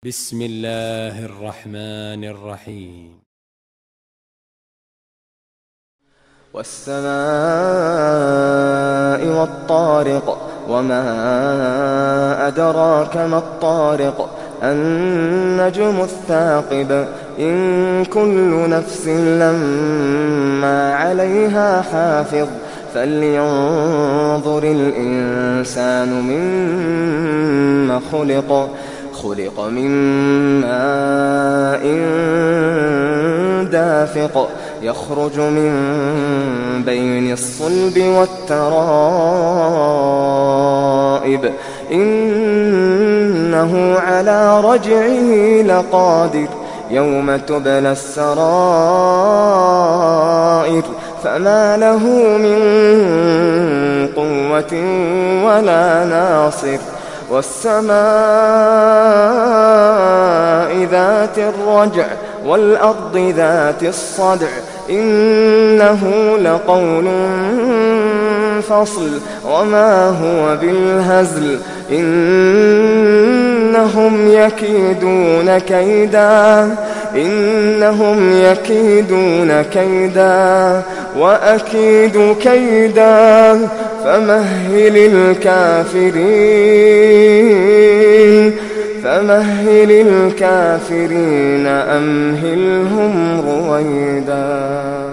بسم الله الرحمن الرحيم. والسماء والطارق وما أدراك ما الطارق النجم الثاقب إن كل نفس لما عليها حافظ فلينظر الإنسان مما خلق من ماء دافق يخرج من بين الصلب والترائب إنه على رجعه لقادر يوم تبلى السرائر فما له من قوة ولا ناصر والسماء ذات الرجع والأرض ذات الصدع إنه لقول فصل وما هو بالهزل إنهم يكيدون كيدا وأكيد كيدا فمهل الكافرين أمهلهم رويدا.